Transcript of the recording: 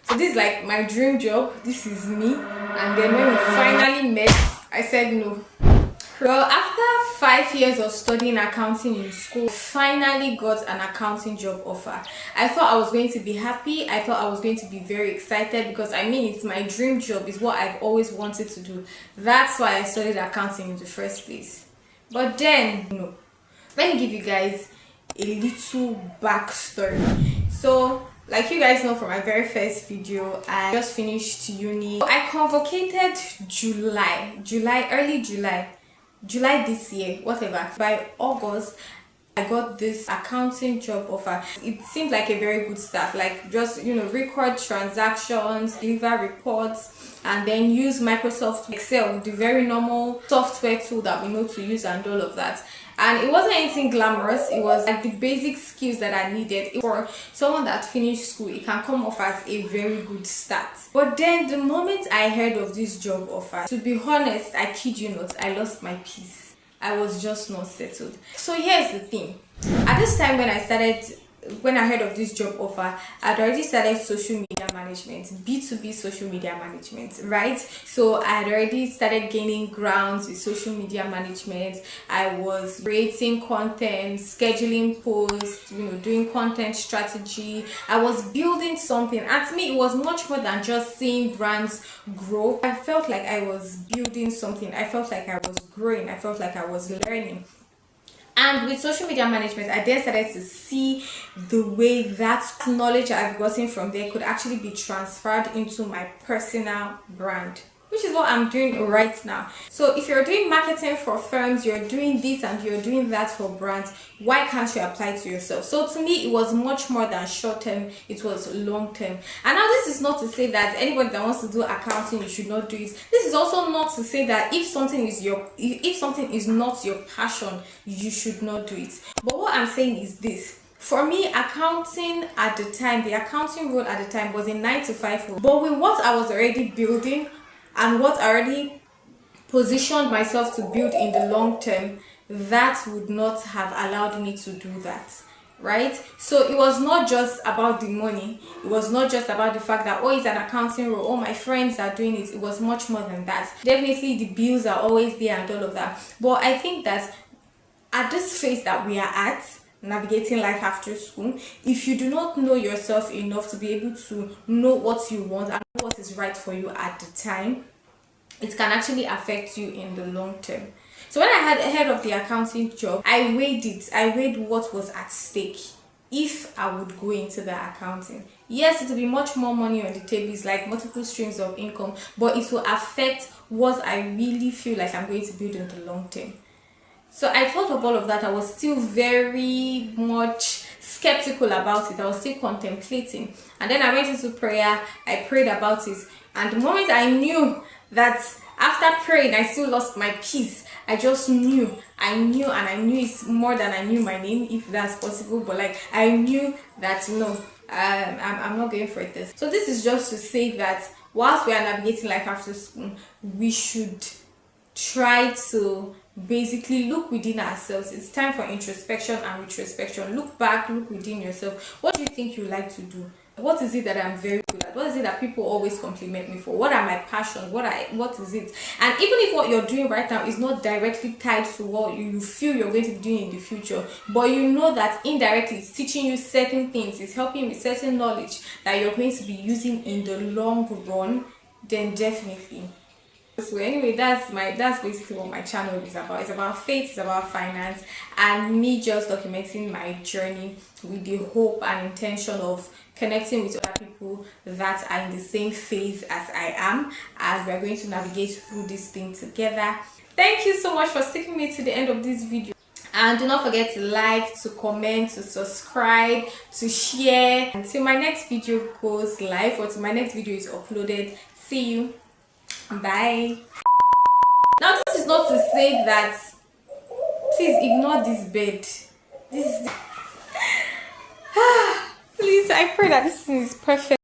So this is like my dream job. This is me. And then when we finally met, I said no. Well, after 5 years of studying accounting in school, I finally got an accounting job offer. I thought I was going to be happy. I thought I was going to be very excited because I mean, it's my dream job. It's what I've always wanted to do. That's why I studied accounting in the first place. But then, no. Let me give you guys a little backstory. So, like you guys know from my very first video, I just finished uni. I convocated early July this year, whatever. By August, I got this accounting job offer. It seemed like a very good start, like just record transactions, deliver reports, and then use Microsoft Excel, the very normal software tool that we know to use, and all of that. And it wasn't anything glamorous. It was like the basic skills that I needed for someone that finished school. It can come off as a very good start. But then the moment I heard of this job offer, to be honest, I kid you not, I lost my peace. I was just not settled. So here's the thing. At this time when I heard of this job offer, I'd already started social media management, B2B social media management, right? So I had already started gaining grounds with social media management. I was creating content, scheduling posts, doing content strategy. I was building something. And to me, it was much more than just seeing brands grow. I felt like I was building something. I felt like I was growing. I felt like I was learning. And with social media management, I then started to see the way that knowledge I've gotten from there could actually be transferred into my personal brand, which is what I'm doing right now. So if you're doing marketing for firms, you're doing this and you're doing that for brands, why can't you apply it to yourself? So to me, it was much more than short term, it was long term. And now this is not to say that anybody that wants to do accounting, you should not do it. This is also not to say that if something is not your passion, you should not do it. But what I'm saying is this. For me, accounting at the time, the accounting role at the time was a 9-to-5 role. But with what I was already building, and what I already positioned myself to build in the long term, that would not have allowed me to do that, right? So it was not just about the money. It was not just about the fact that, oh, it's an accounting role, oh, my friends are doing it. It was much more than that. Definitely the bills are always there and all of that. But I think that at this phase that we are at, navigating life after school, if you do not know yourself enough to be able to know what you want and what is right for you at the time, it can actually affect you in the long term. So when I had heard of the accounting job, I weighed what was at stake if I would go into the accounting. Yes, it will be much more money on the table. It's like multiple streams of income, but it will affect what I really feel like I'm going to build in the long term. So I thought of all of that. I was still very much skeptical about it. I was still contemplating. And then I went into prayer. I prayed about it. And the moment I knew that after praying, I still lost my peace, I just knew. I knew it's more than I knew my name, if that's possible. But like, I knew that no, I'm not going for this. So this is just to say that whilst we are navigating life after school, we should try to basically look within ourselves. It's time for introspection and retrospection. Look back, look within yourself. What do you think you like to do? What is it that I'm very good at? What is it that people always compliment me for? What are my passions? What is it? And even if what you're doing right now is not directly tied to what you feel you're going to be doing in the future, but you know that indirectly it's teaching you certain things, it's helping you with certain knowledge that you're going to be using in the long run, then definitely. So anyway, that's basically what my channel is about. It's about faith, it's about finance, and me just documenting my journey with the hope and intention of connecting with other people that are in the same phase as I am, as we're going to navigate through this thing together. Thank you so much for sticking with me to the end of this video. And do not forget to like, to comment, to subscribe, to share. Until my next video goes live, or till my next video is uploaded. See you. Bye. Now this is not to say that please ignore this bed. This is please, I pray that this thing is perfect.